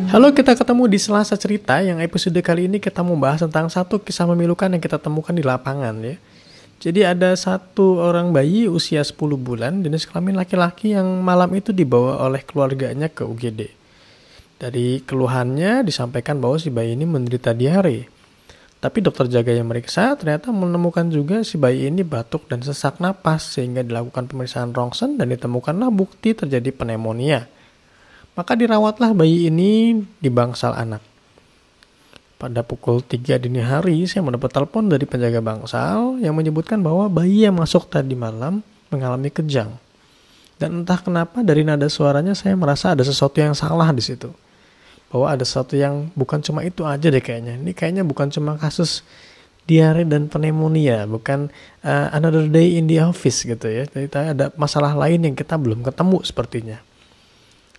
Halo, kita ketemu di Selasa Cerita yang episode kali ini kita mau bahas tentang satu kisah memilukan yang kita temukan di lapangan ya. Jadi ada satu orang bayi usia 10 bulan jenis kelamin laki-laki yang malam itu dibawa oleh keluarganya ke UGD. Dari keluhannya disampaikan bahwa si bayi ini menderita diare. Tapi dokter jaga yang meriksa ternyata menemukan juga si bayi ini batuk dan sesak napas sehingga dilakukan pemeriksaan rongsen dan ditemukanlah bukti terjadi pneumonia. Maka dirawatlah bayi ini di bangsal anak. Pada pukul 3 dini hari, saya mendapat telepon dari penjaga bangsal yang menyebutkan bahwa bayi yang masuk tadi malam mengalami kejang. Dan entah kenapa dari nada suaranya saya merasa ada sesuatu yang salah di situ. Bahwa ada sesuatu yang bukan cuma itu aja deh kayaknya. Ini kayaknya bukan cuma kasus diare dan pneumonia, bukan another day in the office gitu ya. Jadi ada masalah lain yang kita belum ketemu sepertinya.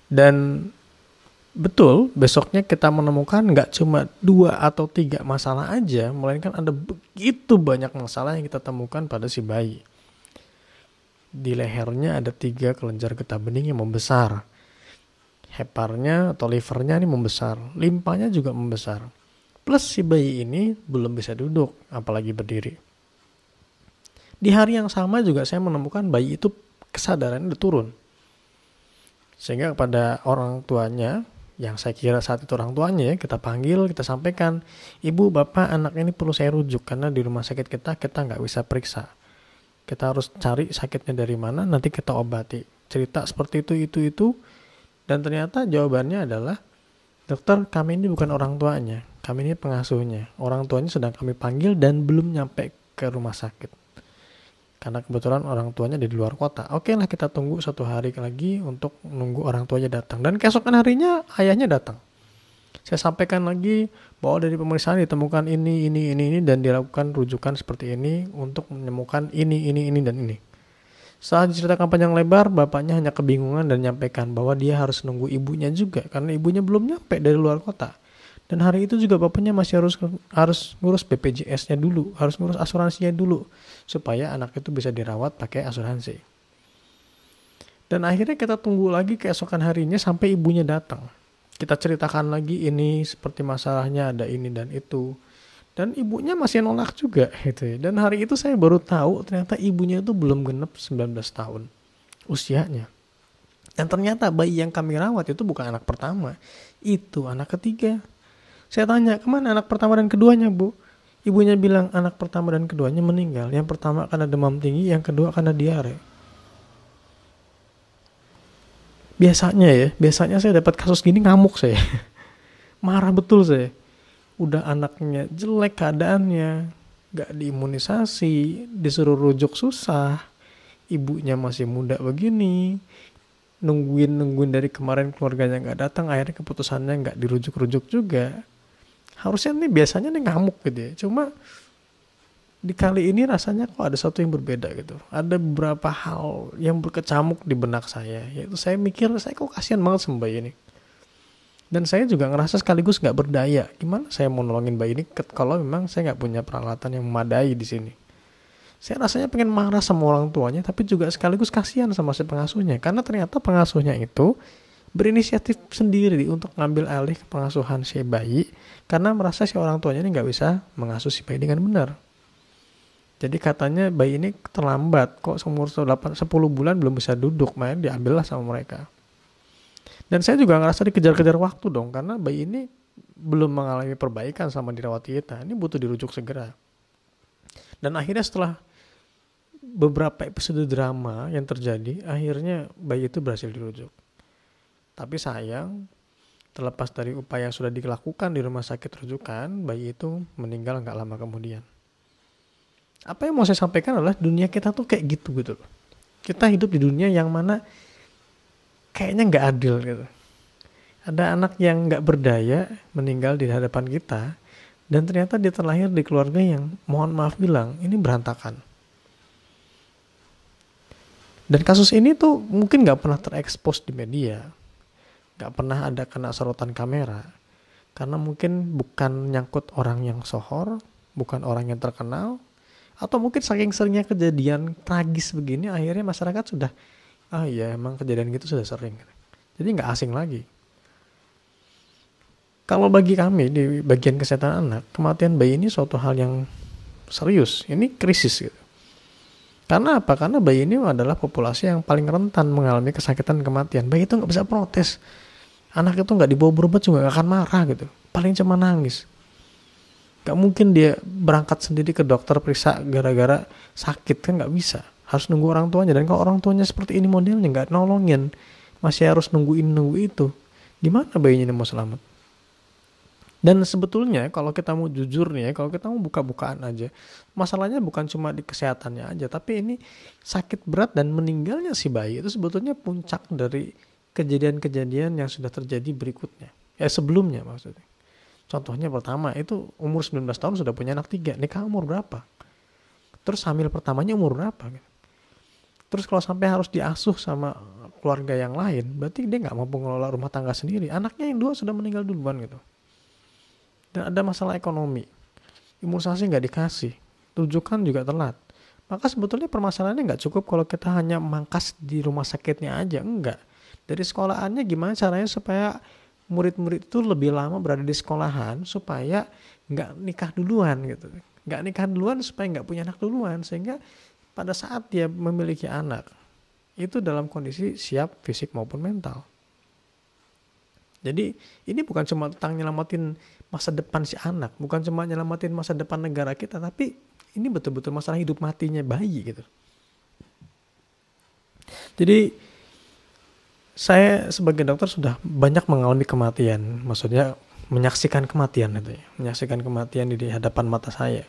Dan betul, besoknya kita menemukan nggak cuma 2 atau 3 masalah aja, melainkan ada begitu banyak masalah yang kita temukan pada si bayi. Di lehernya ada 3 kelenjar getah bening yang membesar. Heparnya atau livernya ini membesar, limpanya juga membesar. Plus si bayi ini belum bisa duduk, apalagi berdiri. Di hari yang sama juga saya menemukan bayi itu kesadarannya udah turun. Sehingga kepada orang tuanya, yang saya kira saat itu orang tuanya ya, kita panggil, kita sampaikan, ibu, bapak, anak ini perlu saya rujuk karena di rumah sakit kita nggak bisa periksa. Kita harus cari sakitnya dari mana, nanti kita obati. Cerita seperti itu, dan ternyata jawabannya adalah, dokter, kami ini bukan orang tuanya, kami ini pengasuhnya. Orang tuanya sedang kami panggil dan belum nyampe ke rumah sakit. Karena kebetulan orang tuanya di luar kota. Oke lah, kita tunggu 1 hari lagi untuk nunggu orang tuanya datang. Dan keesokan harinya ayahnya datang. Saya sampaikan lagi bahwa dari pemeriksaan ditemukan ini, dan dilakukan rujukan seperti ini untuk menemukan ini, dan ini. Saat diceritakan panjang lebar, bapaknya hanya kebingungan dan menyampaikan bahwa dia harus nunggu ibunya juga. Karena ibunya belum nyampe dari luar kota. Dan hari itu juga bapaknya masih harus ngurus BPJS-nya dulu, harus ngurus asuransinya dulu, supaya anak itu bisa dirawat pakai asuransi. Dan akhirnya kita tunggu lagi keesokan harinya sampai ibunya datang. Kita ceritakan lagi ini seperti masalahnya ada ini dan itu. Dan ibunya masih nolak juga gitu ya. Dan hari itu saya baru tahu ternyata ibunya itu belum genep 19 tahun usianya. Dan ternyata bayi yang kami rawat itu bukan anak pertama, itu anak ketiga. Saya tanya, kemana anak pertama dan keduanya, Bu? Ibunya bilang anak pertama dan keduanya meninggal. Yang pertama karena demam tinggi, yang kedua karena diare. Biasanya saya dapat kasus gini ngamuk saya. Marah betul saya. Udah anaknya jelek keadaannya, gak diimunisasi, disuruh rujuk susah. Ibunya masih muda begini. Nungguin dari kemarin keluarganya gak datang, akhirnya keputusannya gak dirujuk-rujuk juga. Harusnya nih biasanya nih ngamuk gitu ya. Cuma di kali ini rasanya kok ada sesuatu yang berbeda gitu. Ada beberapa hal yang berkecamuk di benak saya. Yaitu saya mikir, saya kok kasihan banget sama bayi ini. Dan saya juga ngerasa sekaligus gak berdaya. Gimana saya mau nolongin bayi ini kalau memang saya gak punya peralatan yang memadai di sini. Saya rasanya pengen marah sama orang tuanya, tapi juga sekaligus kasihan sama si pengasuhnya. Karena ternyata pengasuhnya itu berinisiatif sendiri untuk ngambil alih pengasuhan si bayi karena merasa si orang tuanya ini nggak bisa mengasuh si bayi dengan benar. Jadi katanya bayi ini terlambat, kok umur 10 bulan belum bisa duduk, makanya diambillah sama mereka. Dan saya juga ngerasa dikejar-kejar waktu dong, karena bayi ini belum mengalami perbaikan sama dirawat kita, ini butuh dirujuk segera. Dan akhirnya setelah beberapa episode drama yang terjadi, akhirnya bayi itu berhasil dirujuk. Tapi sayang, terlepas dari upaya yang sudah dilakukan di rumah sakit rujukan, bayi itu meninggal gak lama kemudian. Apa yang mau saya sampaikan adalah dunia kita tuh kayak gitu. Kita hidup di dunia yang mana kayaknya gak adil gitu. Ada anak yang gak berdaya meninggal di hadapan kita, dan ternyata dia terlahir di keluarga yang mohon maaf bilang, ini berantakan. Dan kasus ini tuh mungkin gak pernah terekspos di media. Gak pernah ada kena sorotan kamera. Karena mungkin bukan nyangkut orang yang sohor, bukan orang yang terkenal, atau mungkin saking seringnya kejadian tragis begini, akhirnya masyarakat sudah, iya emang kejadian gitu sudah sering. Jadi gak asing lagi. Kalau bagi kami di bagian kesehatan anak, kematian bayi ini suatu hal yang serius. Ini krisis gitu. Karena apa? Karena bayi ini adalah populasi yang paling rentan mengalami kesakitan kematian. Bayi itu nggak bisa protes. Anak itu nggak dibawa berobat juga nggak akan marah gitu. Paling cuma nangis. Gak mungkin dia berangkat sendiri ke dokter periksa gara-gara sakit, kan nggak bisa. Harus nunggu orang tuanya. Dan kalau orang tuanya seperti ini modelnya nggak nolongin, masih harus nunggu itu. Gimana bayinya ini mau selamat? Dan sebetulnya kalau kita mau jujur nih ya, kalau kita mau buka-bukaan aja, masalahnya bukan cuma di kesehatannya aja, tapi ini sakit berat dan meninggalnya si bayi itu sebetulnya puncak dari kejadian-kejadian yang sudah terjadi berikutnya. Sebelumnya maksudnya. Contohnya pertama itu umur 19 tahun sudah punya anak 3, nikah umur berapa? Terus hamil pertamanya umur berapa? Terus kalau sampai harus diasuh sama keluarga yang lain, berarti dia nggak mampu ngelola rumah tangga sendiri. Anaknya yang 2 sudah meninggal duluan gitu. Dan ada masalah ekonomi, imunisasi nggak dikasih, rujukan juga telat. Maka sebetulnya permasalahannya nggak cukup kalau kita hanya mangkas di rumah sakitnya aja, enggak. Dari sekolahannya gimana caranya supaya murid-murid itu lebih lama berada di sekolahan supaya nggak nikah duluan gitu. Nggak nikah duluan supaya nggak punya anak duluan, sehingga pada saat dia memiliki anak itu dalam kondisi siap fisik maupun mental. Jadi ini bukan cuma tentang nyelamatin masa depan si anak, bukan cuma nyelamatin masa depan negara kita, tapi ini betul-betul masalah hidup matinya bayi gitu. Jadi saya sebagai dokter sudah banyak mengalami kematian, maksudnya menyaksikan kematian itu ya, menyaksikan kematian di hadapan mata saya.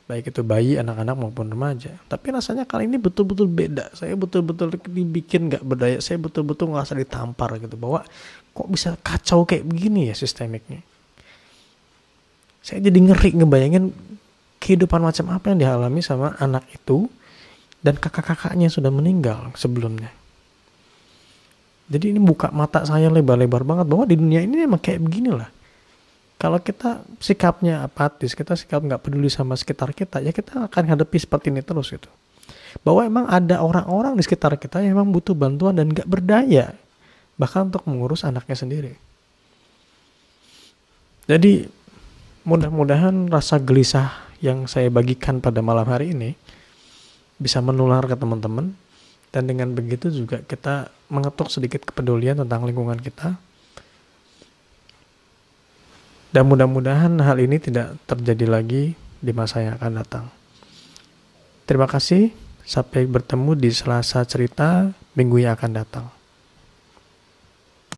Baik itu bayi, anak-anak maupun remaja. Tapi rasanya kali ini betul-betul beda. Saya betul-betul dibikin gak berdaya. Saya betul-betul ngerasa ditampar gitu. Bahwa kok bisa kacau kayak begini ya sistemiknya. Saya jadi ngeri ngebayangin kehidupan macam apa yang dialami sama anak itu. Dan kakak-kakaknya sudah meninggal sebelumnya. Jadi ini buka mata saya lebar-lebar banget. Bahwa di dunia ini emang kayak beginilah. Kalau kita sikapnya apatis, kita sikap nggak peduli sama sekitar kita, ya kita akan hadapi seperti ini terus gitu. Bahwa emang ada orang-orang di sekitar kita yang emang butuh bantuan dan nggak berdaya, bahkan untuk mengurus anaknya sendiri. Jadi mudah-mudahan rasa gelisah yang saya bagikan pada malam hari ini bisa menular ke teman-teman, dan dengan begitu juga kita mengetuk sedikit kepedulian tentang lingkungan kita. Dan mudah-mudahan hal ini tidak terjadi lagi di masa yang akan datang. Terima kasih, sampai bertemu di Selasa Cerita minggu yang akan datang.